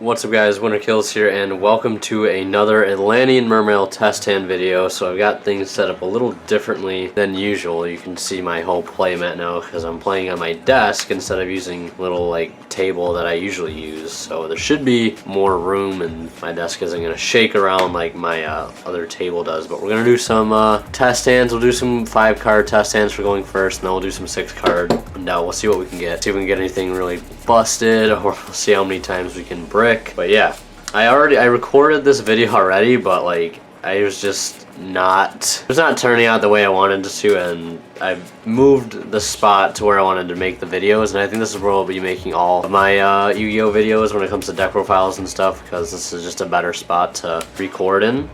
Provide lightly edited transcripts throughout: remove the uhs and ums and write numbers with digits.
What's up guys, Winter Kills here, and welcome to another Atlantean Mermail test hand video. So I've got things set up a little differently than usual. You can see my whole playmat now because I'm playing on my desk instead of using little like table that I usually use. So there should be more room and my desk isn't going to shake around like my other table does. But we're going to do some test hands. We'll do some 5-card test hands for going first, and then we'll do some 6-card. And we'll see what we can get. See if we can get anything really busted, or we'll see how many times we can brick. But yeah, I recorded this video already, but like it was not turning out the way I wanted it to, and I moved the spot to where I wanted to make the videos, and I think this is where I'll be making all of my Yu-Gi-Oh videos when it comes to deck profiles and stuff, because this is just a better spot to record in.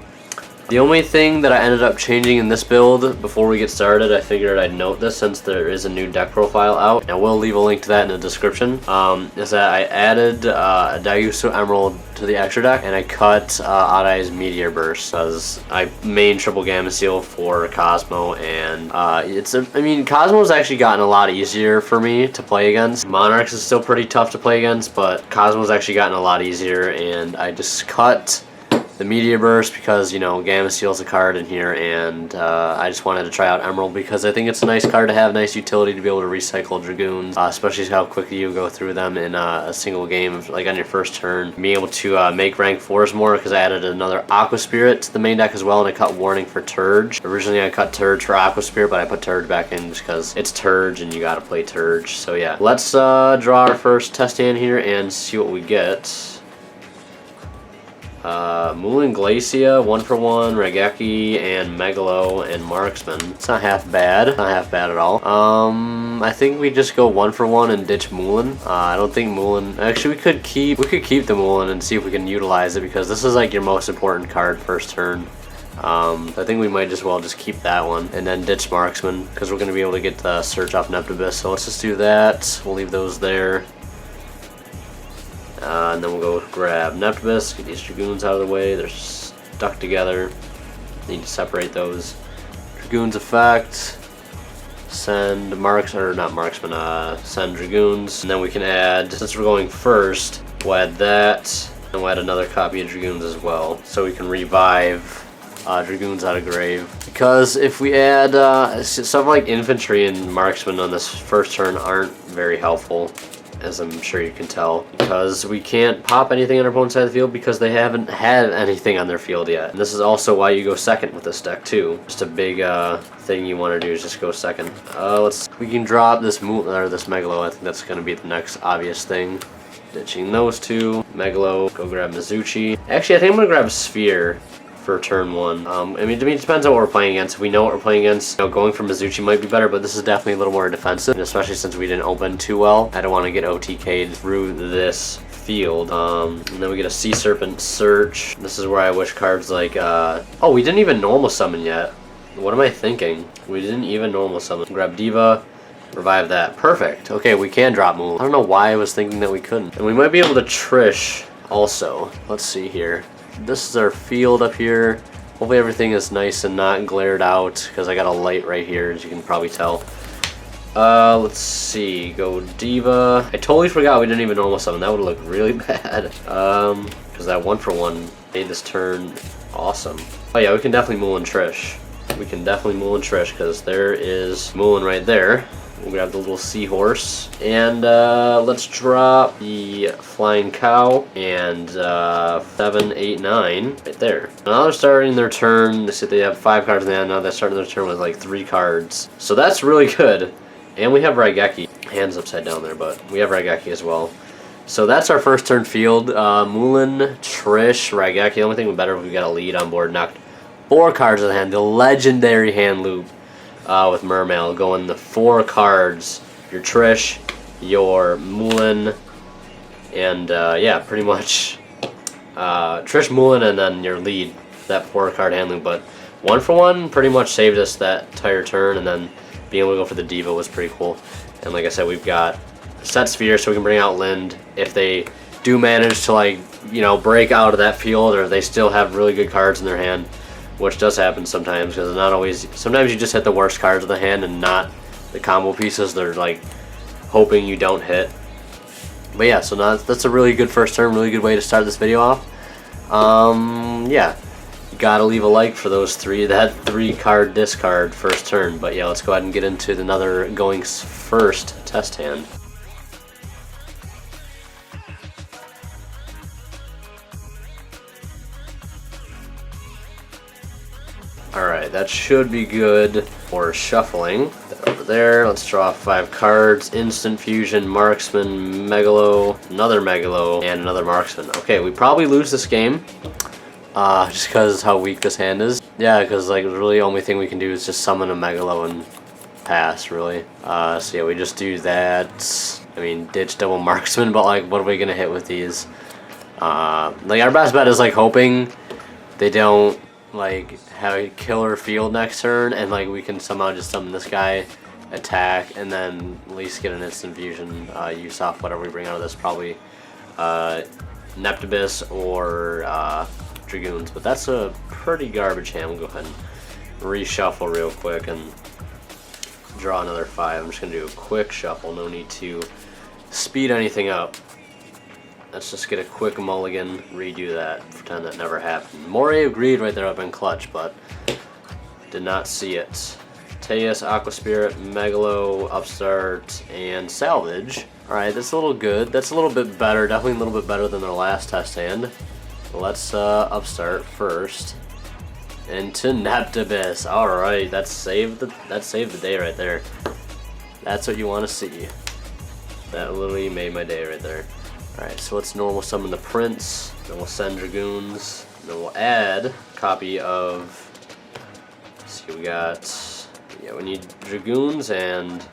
The only thing that I ended up changing in this build before we get started, I figured I'd note this since there is a new deck profile out, and I will leave a link to that in the description, is that I added a Daiusu Emerald to the extra deck, and I cut Adai's Meteor Burst as I main triple Gamma Seal for Cosmo, and Cosmo's actually gotten a lot easier for me to play against. Monarchs is still pretty tough to play against, but Cosmo's actually gotten a lot easier, and I just cut the Meteor Burst because, you know, Gamma Seal's a card in here, and I just wanted to try out Emerald because I think it's a nice card to have, nice utility to be able to recycle Dragoons, especially how quickly you go through them in a single game, like on your first turn. Being able to make rank 4s more, because I added another Aqua Spirit to the main deck as well, and I cut Warning for Turge. Originally I cut Turge for Aqua Spirit, but I put Turge back in just because it's Turge and you gotta play Turge. So yeah, let's draw our first test hand here and see what we get. Moulin Glacia, 1-for-1, Raigeki, and Megalo, and Marksman. It's not half bad. Not half bad at all. I think we just go 1-for-1 and ditch Moulin. I don't think Moulin... Actually, we could keep the Moulin and see if we can utilize it, because this is like your most important card first turn. I think we might as well just keep that one and then ditch Marksman, because we're going to be able to get the search off Neptibus. So let's just do that. We'll leave those there. And then we'll go grab Neptibus, get these Dragoons out of the way. They're stuck together. Need to separate those. Dragoons effect. Send send Dragoons. And then we can add, since we're going first, we'll add that. And we'll add another copy of Dragoons as well, so we can revive Dragoons out of grave. Because if we add stuff like Infantry and Marksman on this first turn aren't very helpful, as I'm sure you can tell, because we can't pop anything on our opponent's side of the field because they haven't had anything on their field yet. And this is also why you go second with this deck too. Just a big thing you want to do is just go second. We can drop this Megalo. I think that's going to be the next obvious thing. Ditching those two. Megalo, go grab Mizuchi. Actually, I think I'm going to grab Sphere for turn 1. It depends on what we're playing against. If we know what we're playing against, going for Mizuchi might be better, but this is definitely a little more defensive, and especially since we didn't open too well. I don't want to get OTK'd through this field. And then we get a Sea Serpent Search. This is where I wish cards like, oh, we didn't even normal summon yet. What am I thinking? We didn't even normal summon. Grab Diva, revive that. Perfect. Okay, we can drop Moon. I don't know why I was thinking that we couldn't. And we might be able to Trish also. Let's see here. This is our field up here. Hopefully everything is nice and not glared out, because I got a light right here, as you can probably tell. Let's see. Go Diva. I totally forgot we didn't even normal summon. That would look really bad. Because that 1-for-1 made this turn awesome. Oh yeah, we can definitely Moulin Trish. We can definitely Moulin Trish, because there is Moulin right there. We'll grab the little seahorse, and let's drop the Flying Cow and 7, 8, 9 right there. Now they're starting their turn. They said they have 5 cards in the hand. Now they're starting their turn with like 3 cards. So that's really good. And we have Raigeki. Hands upside down there, but we have Raigeki as well. So that's our first turn field. Moulin, Trish, Raigeki. The only thing would be better if we got a lead on board. Knocked 4 cards in the hand. The legendary hand loop. With Mermail, going the 4 cards, your Trish, your Moulin, and yeah, pretty much Trish, Moulin, and then your lead, that 4-card hand loop. But 1-for-1 pretty much saved us that entire turn, and then being able to go for the Diva was pretty cool. And like I said, we've got set Sphere, so we can bring out Lind if they do manage to, like, you know, break out of that field, or they still have really good cards in their hand. Which does happen sometimes, because not always. Sometimes you just hit the worst cards of the hand and not the combo pieces. They're like hoping you don't hit. But yeah, so now that's a really good first turn, really good way to start this video off. Yeah, you gotta leave a like for those three. That 3-card discard first turn. But yeah, let's go ahead and get into another going first test hand. Alright, that should be good for shuffling. Over there, let's draw 5 cards. Instant Fusion, Marksman, Megalo, another Megalo, and another Marksman. Okay, we probably lose this game. Just because how weak this hand is. Yeah, because like really the only thing we can do is just summon a Megalo and pass, really. So yeah, we just do that. I mean, ditch double Marksman, but like what are we going to hit with these? Like our best bet is like hoping they don't like have a killer field next turn, and like we can somehow just summon this guy, attack, and then at least get an instant fusion use off whatever we bring out of this, probably Neptibus or Dragoons. But that's a pretty garbage hand. We'll go ahead and reshuffle real quick and draw another 5. I'm just gonna do a quick shuffle, no need to speed anything up. Let's just get a quick mulligan, redo that, pretend that never happened. Moray agreed right there up in clutch, but did not see it. Teus, Aqua Spirit, Megalo, Upstart, and Salvage. Alright, that's a little good. That's a little bit better, definitely a little bit better than their last test hand. Let's Upstart first. Into Neptibus. Alright, that saved the day right there. That's what you want to see. That literally made my day right there. Alright, so let's normal summon the Prince, then we'll send Dragoons, then we'll add a copy of, let's see, we got, yeah, we need Dragoons and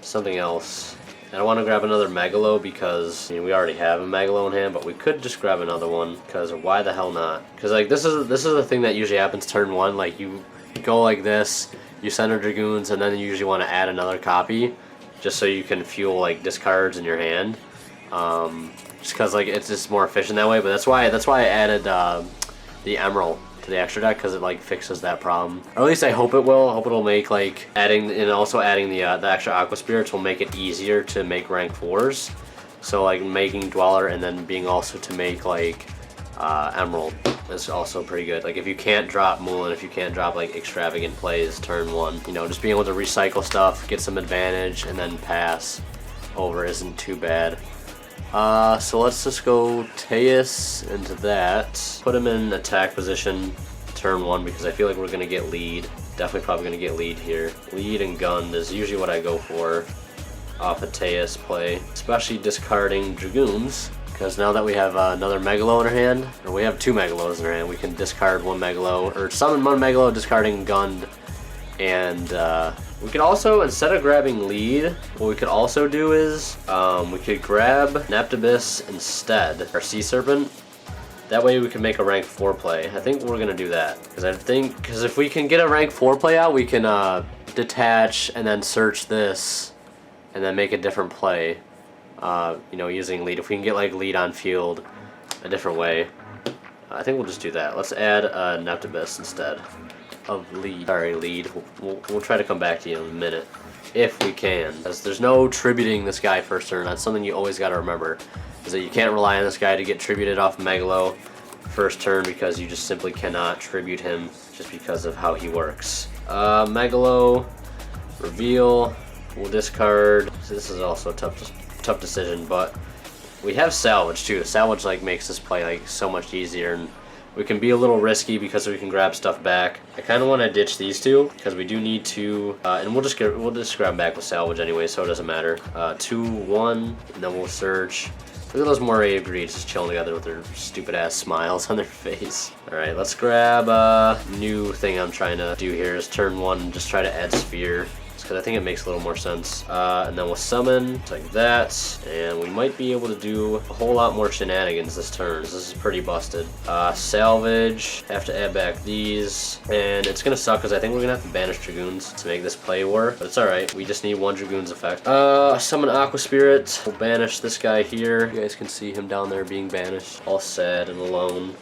something else. And I want to grab another Megalo because, I mean, we already have a Megalo in hand, but we could just grab another one, because why the hell not? Because like this is the thing that usually happens turn 1, like you go like this, you send a Dragoons, and then you usually want to add another copy, just so you can fuel like discards in your hand. Just because like it's just more efficient that way. But that's why I added the Emerald to the extra deck, because it like fixes that problem. Or at least I hope it will. I hope it'll make like adding the extra Aqua Spirits will make it easier to make rank 4s. So like making Dweller and then being also to make like Emerald is also pretty good. Like if you can't drop Moulin, if you can't drop like extravagant plays turn 1, you know, just being able to recycle stuff, get some advantage, and then pass over isn't too bad. So let's just go Teus into that. Put him in attack position turn 1 because I feel like we're going to get lead. Definitely probably going to get lead here. Lead and gun is usually what I go for off a Teus play. Especially discarding Dragoons, because now that we have another Megalo in our hand, or we have 2 Megalos in our hand, we can discard 1 Megalo, or summon 1 Megalo discarding Gund. And we could also, instead of grabbing lead, what we could also do is we could grab Neptibus instead, our Sea Serpent. That way we can make a rank 4 play. I think we're gonna do that because if we can get a rank 4 play out, we can detach and then search this and then make a different play. You know, using lead. If we can get like lead on field a different way, I think we'll just do that. Let's add Neptibus instead of lead. Sorry, lead. We'll try to come back to you in a minute if we can, because there's no tributing this guy first turn. That's something you always got to remember, is that you can't rely on this guy to get tributed off Megalo first turn, because you just simply cannot tribute him just because of how he works. Megalo, reveal, we'll discard. So this is also a tough decision, but we have salvage too. Salvage like makes this play like so much easier, and we can be a little risky because we can grab stuff back. I kind of want to ditch these two because we do need to, and we'll just grab them back with salvage anyway, so it doesn't matter. 2, 1, and then we'll search. Look at those Moray breeds just chilling together with their stupid ass smiles on their face. All right, let's grab a new thing I'm trying to do here is turn 1, just try to add sphere, because I think it makes a little more sense. And then we'll summon like that, and we might be able to do a whole lot more shenanigans this turn. This is pretty busted. Salvage, have to add back these, and it's gonna suck because I think we're gonna have to banish Dragoons to make this play work, but it's alright. We just need 1 Dragoon's effect. Summon Aqua Spirit. We'll banish this guy here. You guys can see him down there being banished, all sad and alone.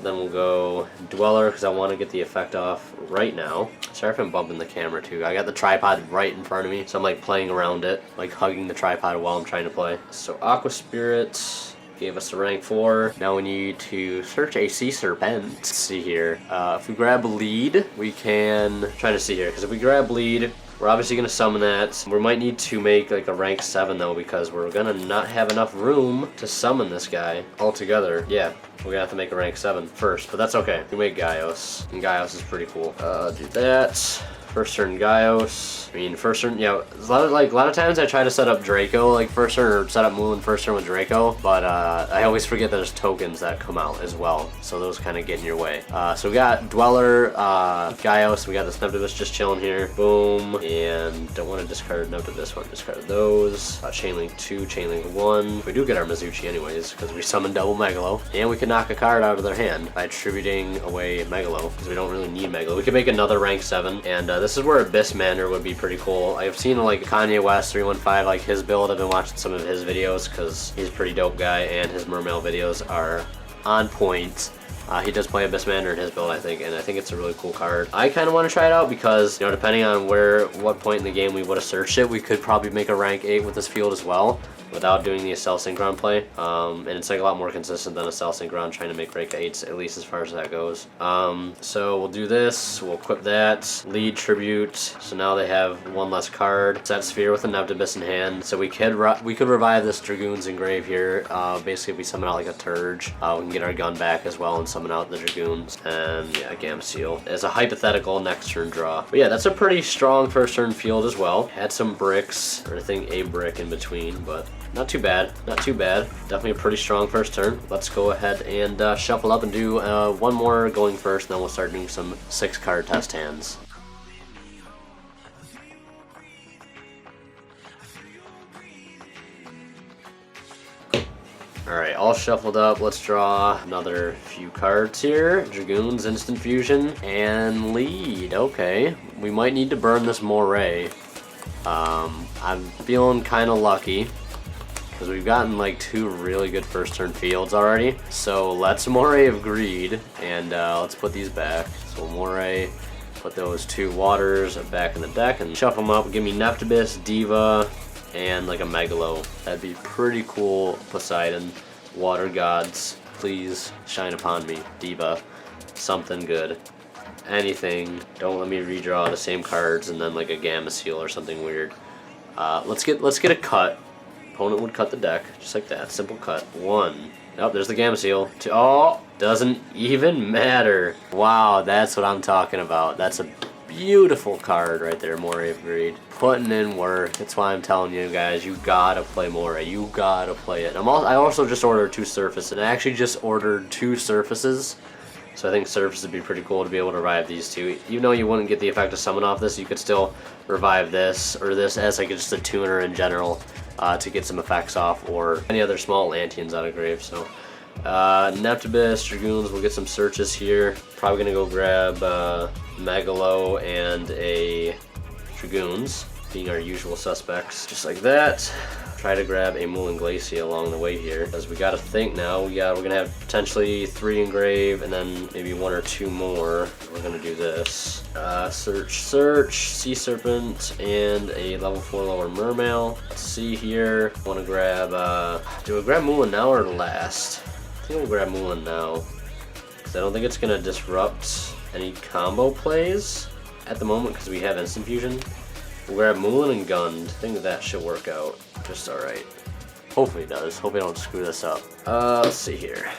Then we'll go Dweller because I want to get the effect off right now. Sorry if I'm bumping the camera too. I got the tripod tripod right in front of me, so I'm like playing around it, like hugging the tripod while I'm trying to play. So Aqua Spirit gave us a rank 4. Now we need to search a sea serpent. Let's see here. If we grab lead, we can try to see here, because if we grab lead, we're obviously going to summon that. We might need to make like a rank 7 though, because we're going to not have enough room to summon this guy altogether. Yeah, we're going to have to make a rank 7 first, but that's okay. We make Gaios, and Gaios is pretty cool. Do that. First turn Gaios. I mean, first turn, a lot of times I try to set up Draco like first turn, or set up Moulin first turn with Draco, but I always forget that there's tokens that come out as well, so those kind of get in your way. So we got Dweller, Gaios, we got this Neptibus just chilling here. Boom, and don't want to discard Neptibus, want to discard those. Chainlink 2, Chainlink 1. We do get our Mizuchi anyways, because we summoned double Megalo, and we can knock a card out of their hand by attributing away Megalo, because we don't really need Megalo. We can make another rank 7, and this is where Abyss Mander would be pretty cool. I've seen like Kanye West 315, like his build. I've been watching some of his videos because he's a pretty dope guy, and his Mermail videos are on point. He does play Abyss Mander in his build, I think, and I think it's a really cool card. I kind of want to try it out because, you know, depending on what point in the game we would have searched it, we could probably make a rank 8 with this field as well, without doing the Accel Synchron play. And it's like a lot more consistent than Accel Synchron trying to make rank 8s, at least as far as that goes. So we'll do this, we'll equip that, lead Tribute, so now they have one less card. Set Sphere with a Neptibus in hand, so we could revive this Dragoon's Engrave here. Basically if we summon out like a Turge, we can get our gun back as well and summon out the Dragoons, and yeah, Gameciel as a hypothetical next turn draw. But yeah, that's a pretty strong first turn field as well. Had some bricks, or I think a brick in between, but not too bad, not too bad. Definitely a pretty strong first turn. Let's go ahead and shuffle up and do one more going first, and then we'll start doing some 6-card test hands. Alright, all shuffled up. Let's draw another few cards here. Dragoons, Instant Fusion, and lead. Okay, we might need to burn this Moray. I'm feeling kind of lucky, because we've gotten like 2 really good first turn fields already. So let's Moray of Greed, and let's put these back. So Moray, put those 2 waters back in the deck, and shuffle them up. Give me Neptibus, Diva, and like a Megalo. That'd be pretty cool. Poseidon, Water Gods, please shine upon me. Diva, something good. Anything. Don't let me redraw the same cards and then like a Gameciel or something weird. Let's get a cut. Opponent would cut the deck, just like that. Simple cut. 1. Oh, there's the Gameciel. 2. Oh, doesn't even matter. Wow, that's what I'm talking about. That's a beautiful card right there, Moray of Greed. Putting in work. That's why I'm telling you guys, you gotta play Moray. You gotta play it. I also just ordered 2 surfaces, and I actually just ordered 2 surfaces. So I think surface would be pretty cool to be able to revive these 2. Even though you wouldn't get the effect of summon off this, you could still revive this, or this as like just a tuner in general, to get some effects off, or any other small Atlanteans out of grave. So Neptibus, Dragoons, we'll get some searches here. Probably gonna go grab Megalo and a Dragoons, being our usual suspects. Just like that. Try to grab a Moulin Glacier along the way here, because we gotta think now. We're gonna have potentially 3 Engrave, and then maybe 1 or 2 more. We're gonna do this. Search, Sea Serpent, and a level 4 lower Mermail. Let's see here. Wanna grab, do we grab Moulin now or last? I think we'll grab Moulin now, because I don't think it's gonna disrupt any combo plays at the moment, because we have Instant Fusion. We'll grab Moulin and Gund. I think that should work out just alright. Hopefully it does. Hope I don't screw this up. Let's see here.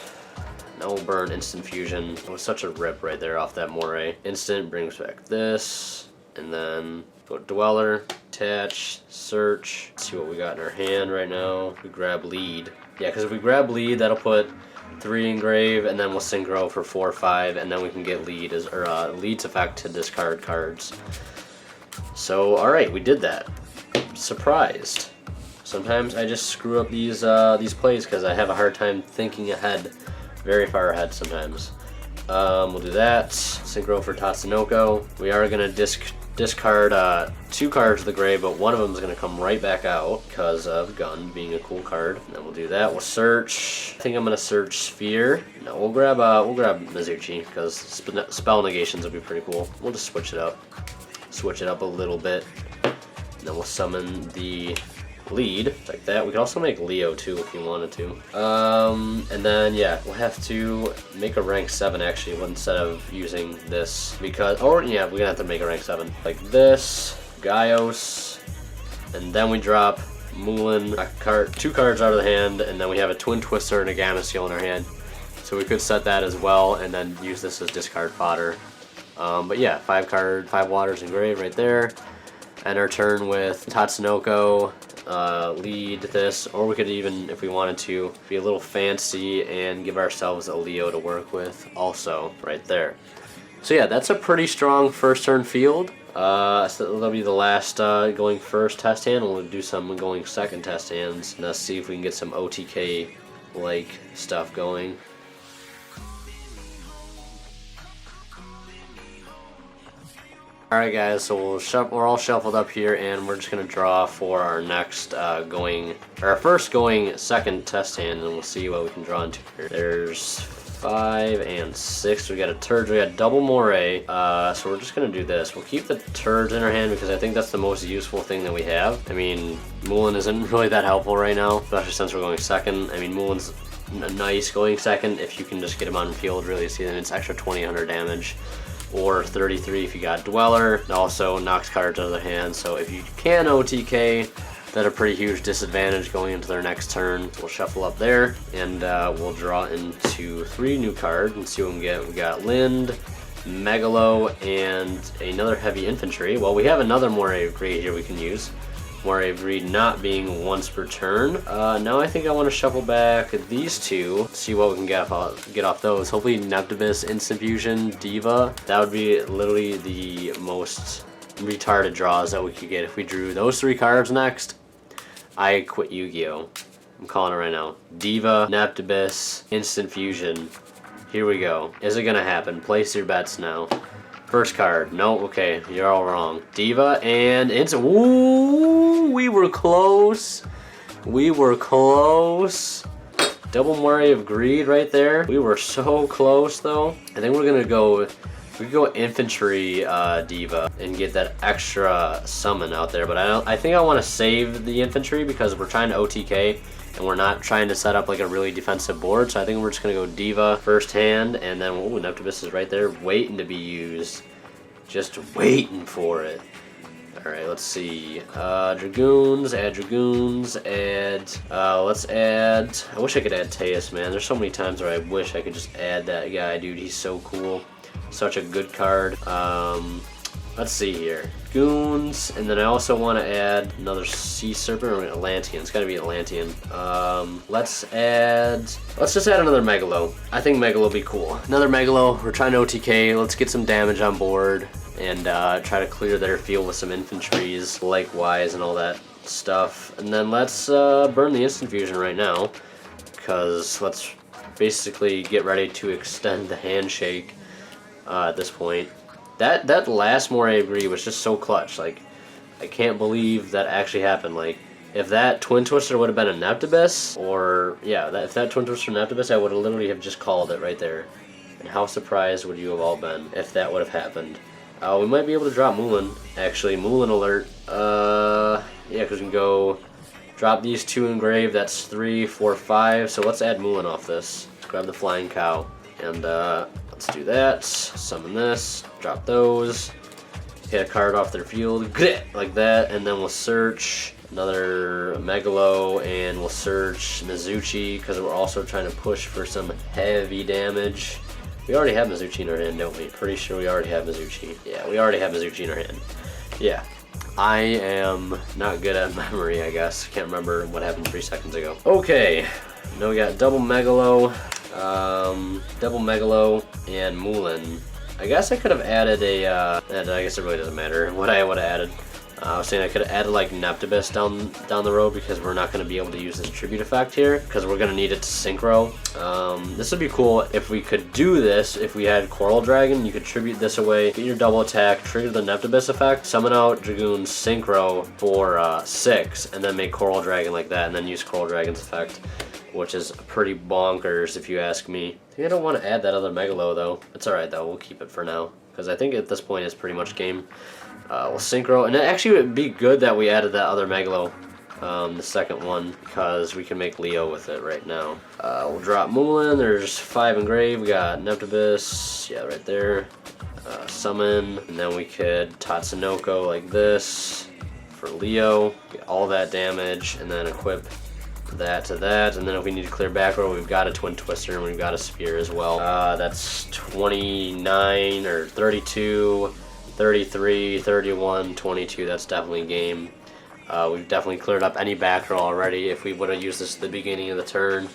Now we'll burn Instant Fusion. It was such a rip right there off that Moray. Instant brings back this, and then go Dweller, attach, search. Let's see what we got in our hand right now. We grab lead. Yeah, because if we grab lead, that'll put 3 Engrave, and then we'll Synchro for 4 or 5, and then we can get lead as lead's effect to discard cards. So, alright, we did that. Surprised. Sometimes I just screw up these plays because I have a hard time thinking ahead, very far ahead sometimes. We'll do that. Synchro for Tatsunoko. We are going to discard 2 cards to the grave, but one of them is going to come right back out because of Gun being a cool card. And then we'll do that. We'll search. I think I'm going to search Sphere. No, we'll grab Mizuchi because spell negations will be pretty cool. We'll just switch it up. Switch it up a little bit. And then we'll summon the lead, like that. We could also make Leo too if you wanted to. And then yeah, we'll have to make a rank 7 actually instead of using this because, or yeah, we're gonna have to make a rank 7 like this, Gaios, and then we drop Moulin, two cards out of the hand, and then we have a Twin Twister and a Gamma Seal in our hand. So we could set that as well and then use this as discard fodder. But yeah, 5 waters engraved right there. End our turn with Tatsunoko, lead this, or we could even, if we wanted to, be a little fancy and give ourselves a Leo to work with also right there. So yeah, that's a pretty strong first turn field. So that'll be the last going first test hand, and we'll do some going second test hands, and let's see if we can get some OTK-like stuff going. Alright guys, so we're all shuffled up here, and we're just going to draw for our next our first going second test hand, and we'll see what we can draw into here. There's 5 and 6. We got a Turd, we got double moray, so we're just going to do this. We'll keep the Turds in our hand because I think that's the most useful thing that we have. I mean, Moulin isn't really that helpful right now, especially since we're going second. I mean, Moulin's nice going second if you can just get him on field really see, and it's extra 2000 damage. Or 33 if you got Dweller. It also knocks cards out of their hand, so if you can OTK, that's a pretty huge disadvantage going into their next turn. So we'll shuffle up there, and we'll draw into 3 new cards and see what we can get. We got Lind, Megalo, and another heavy infantry. Well, we have another Moray of Greed here we can use. Moray of Greed not being once per turn. Now I think I want to shuffle back these two, see what we can get off those. Hopefully Neptibus, Instant Fusion, Diva. That would be literally the most retarded draws that we could get if we drew those 3 cards next. I quit Yu-Gi-Oh! I'm calling it right now. Diva, Neptibus, Instant Fusion. Here we go. Is it gonna happen? Place your bets now. First card. No, okay, you're all wrong. Diva and Instant. Ooh, we were close. We were close. Double Moray of Greed right there. We were so close though. I think we're gonna go. We could go Infantry Diva and get that extra summon out there. But I think I want to save the Infantry because we're trying to OTK. And we're not trying to set up like a really defensive board, so I think we're just gonna go Diva first hand, and then ooh, Neptibus is right there waiting to be used. Just waiting for it. Alright, let's see. Dragoons, add Dragoons, let's add, I wish I could add Teus, man. There's so many times where I wish I could just add that guy, dude. He's so cool. Such a good card. Let's see here. Goons, and then I also want to add another Sea Serpent or Atlantean. It's got to be Atlantean. Let's just add another Megalo. I think Megalo will be cool. Another Megalo. We're trying to OTK. Let's get some damage on board and try to clear their field with some infantries, likewise, and all that stuff. And then let's burn the Instant Fusion right now, because let's basically get ready to extend the handshake at this point. That last Moray of Greed was just so clutch. Like, I can't believe that actually happened. Like, if that Twin Twister would have been a Neptibus, or yeah, if that Twin Twister Neptibus, I would have literally have just called it right there. And how surprised would you have all been if that would have happened? We might be able to drop Moulin. Actually, Moulin alert. Yeah, because we can go drop these 2 engraved. That's 3, 4, 5. So let's add Moulin off this. Let's grab the Flying Cow and let's do that. Summon this. Drop those. Hit a card off their field. Like that. And then we'll search another Megalo, and we'll search Mizuchi because we're also trying to push for some heavy damage. We already have Mizuchi in our hand, don't we? Pretty sure we already have Mizuchi. Yeah, we already have Mizuchi in our hand. Yeah. I am not good at memory, I guess. Can't remember what happened 3 seconds ago. Okay. Now we got double Megalo, and Moulin. I guess I could have added I guess it really doesn't matter what I would have added. I was saying I could have added like Neptibus down the road because we're not going to be able to use this tribute effect here because we're going to need it to synchro. This would be cool if we could do this. If we had Coral Dragon, you could tribute this away, get your double attack, trigger the Neptibus effect, summon out Dragoon synchro for 6, and then make Coral Dragon like that, and then use Coral Dragon's effect, which is pretty bonkers if you ask me. I think I don't want to add that other Megalo though. It's alright though, we'll keep it for now. because I think at this point it's pretty much game. We'll synchro, and actually it would be good that we added that other Megalo, the second one, because we can make Leo with it right now. We'll drop Mulan. There's 5 engraved. We got Neptibus, yeah, right there. Summon, and then we could Tatsunoko like this for Leo, get all that damage, and then equip that to that, and then if we need to clear back row, we've got a Twin Twister and we've got a Spear as well. That's 29 or 32, 33, 31, 22. That's definitely game. We've definitely cleared up any back row already if we would have used this at the beginning of the turn.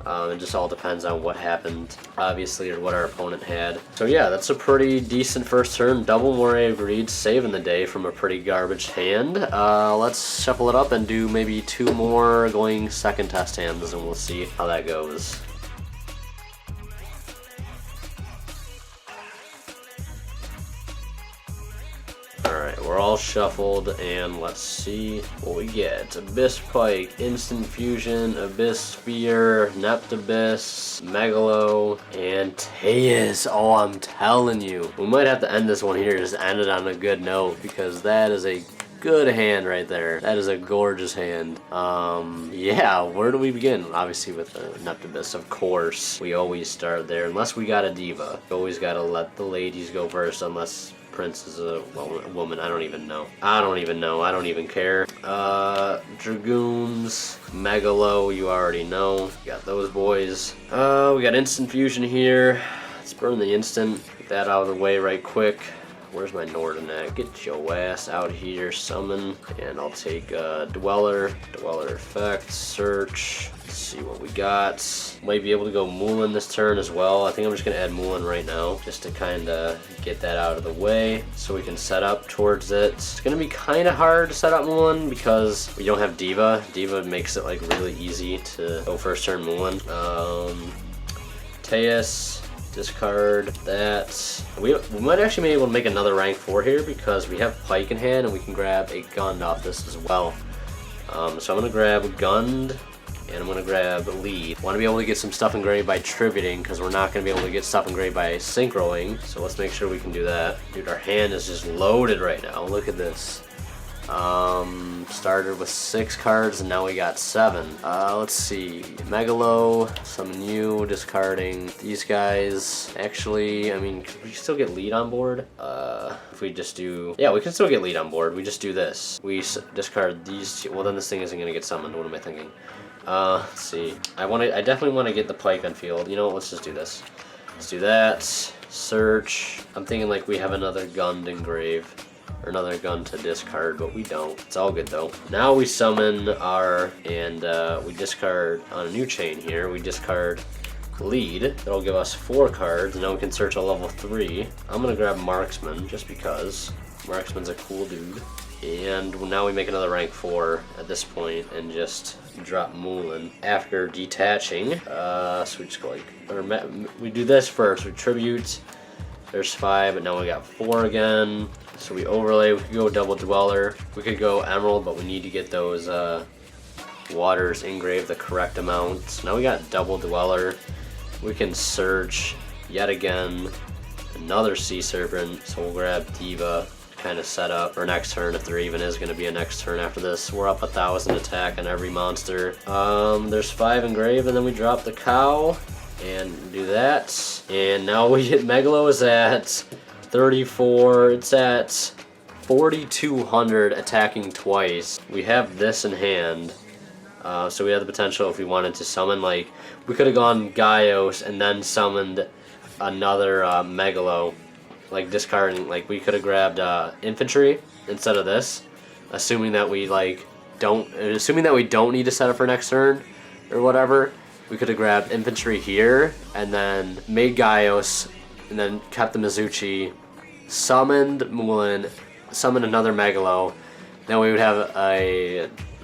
It just all depends on what happened, obviously, or what our opponent had. So yeah, that's a pretty decent first turn. Double Moray agreed, saving the day from a pretty garbage hand. Let's shuffle it up and do maybe 2 more going second test hands, and we'll see how that goes. Alright, we're all shuffled, and let's see what we get. Abyss Pike, Instant Fusion, Abyss Spear, Neptibus, Megalo, and Teus. Oh, I'm telling you. We might have to end this one here, just end it on a good note, because that is a good hand right there. That is a gorgeous hand. Yeah, where do we begin? Obviously with the Neptibus, of course. We always start there, unless we got a diva. We always gotta let the ladies go first, unless Prince is a woman. I don't even know. I don't even care. Dragoons, Megalo, you already know. Got those boys. We got Instant Fusion here. Let's burn the instant. Get that out of the way right quick. Where's my Norden at? Get your ass out here, summon. And I'll take Dweller effect, search. Let's see what we got. Might be able to go Mulan this turn as well. I think I'm just gonna add Mulan right now, just to kinda get that out of the way, so we can set up towards it. It's gonna be kinda hard to set up Mulan, because we don't have Diva. Diva makes it like really easy to go first turn Mulan. Teus. Discard that. We might actually be able to make another rank 4 here because we have Pike in hand and we can grab a Gund off this as well. So I'm going to grab Gund and I'm going to grab Lead. Want to be able to get some stuff engraved by tributing because we're not going to be able to get stuff engraved by synchroing. So let's make sure we can do that. Dude, our hand is just loaded right now. Look at this. Started with 6 cards and now we got 7. Let's see. Megalo, summon you, discarding these guys. Actually, I mean, could we still get Lead on board? If we just do... Yeah, we can still get Lead on board. We just do this. We discard these two. Well, then this thing isn't going to get summoned. What am I thinking? Let's see. I definitely want to get the Pike on field. You know what? Let's just do this. Let's do that. Search. I'm thinking like we have another Gund engraved. Or another Gun to discard, but we don't. It's all good though. Now we summon our, and we discard on a new chain here. We discard Lead. That'll give us 4 cards, and now we can search a level 3. I'm gonna grab Marksman just because Marksman's a cool dude. And now we make another rank 4 at this point and just drop Mulan after detaching. So we just go like, or we do this first. We tribute. There's 5, but now we got 4 again. So we overlay, we could go Double Dweller. We could go Emerald, but we need to get those waters engraved the correct amount. So now we got Double Dweller. We can search yet again. Another Sea Serpent, so we'll grab Diva to kind of set up for next turn if there even is going to be a next turn after this. We're up 1,000 attack on every monster. There's 5 engraved, and then we drop the Cow. And do that, and now we hit Megalo is at 34. It's at 4,200 attacking twice. We have this in hand, so we have the potential if we wanted to summon. Like we could have gone Gaios and then summoned another Megalo, like discarding. Like we could have grabbed infantry instead of this, assuming that we don't need to set up for next turn or whatever. We could have grabbed infantry here, and then made Gaios, and then kept the Mizuchi, summoned Mulan, summoned another Megalo. Then we would have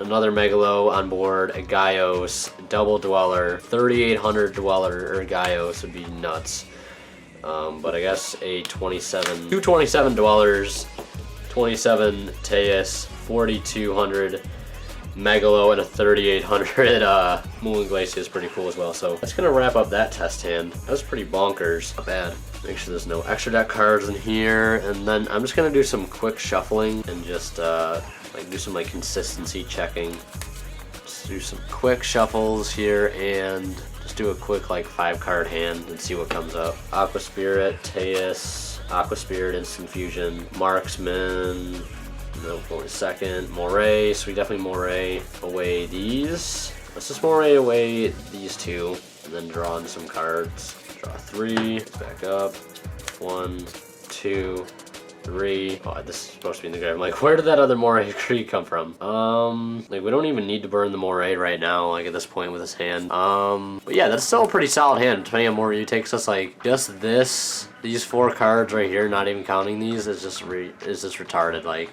another Megalo on board, a Gaios, Double Dweller, 3,800 Dweller, or Gaios would be nuts. But I guess a 2 27 Dwellers, 27 Teus, 4,200 Megalo and a 3800 Moon Glacier is pretty cool as well. So that's gonna wrap up that test hand. That was pretty bonkers. Not bad. Make sure there's no extra deck cards in here, and then I'm just gonna do some quick shuffling and just like do some like consistency checking. Just do some quick shuffles here and just do a quick like 5-card hand and see what comes up. Aqua Spirit, Teus, Aqua Spirit, Instant Fusion, Marksman. No, for a second. Moray, so we definitely Moray away these. Let's just Moray away these two, and then draw in some cards. Draw 3, back up. 1, 2, 3. Oh, this is supposed to be in the grave. I'm like, where did that other Moray tree come from? Like, we don't even need to burn the Moray right now, like, at this point with this hand. But yeah, that's still a pretty solid hand. Depending on Moray takes us, like, just this, these 4 cards right here, not even counting these, is just retarded. Like,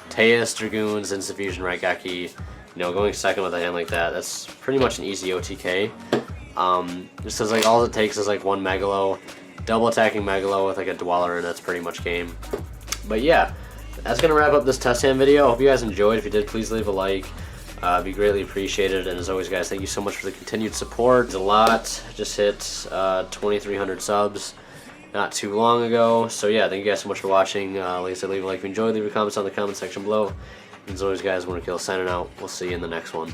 Teus, Dragoons, Instant Fusion, Raigeki, you know, going second with a hand like that, that's pretty much an easy OTK. Just says like all it takes is like 1 Megalo, double attacking Megalo with like a Dweller, and that's pretty much game. But yeah, that's gonna wrap up this test hand video. I hope you guys enjoyed. If you did, please leave a like. It'd be greatly appreciated. And as always, guys, thank you so much for the continued support. It's a lot. Just hit 2,300 subs not too long ago. So yeah, thank you guys so much for watching. Like I said, leave a like if you enjoyed. Leave your comments on the comment section below. And as always, guys, Winterkill signing out. We'll see you in the next one.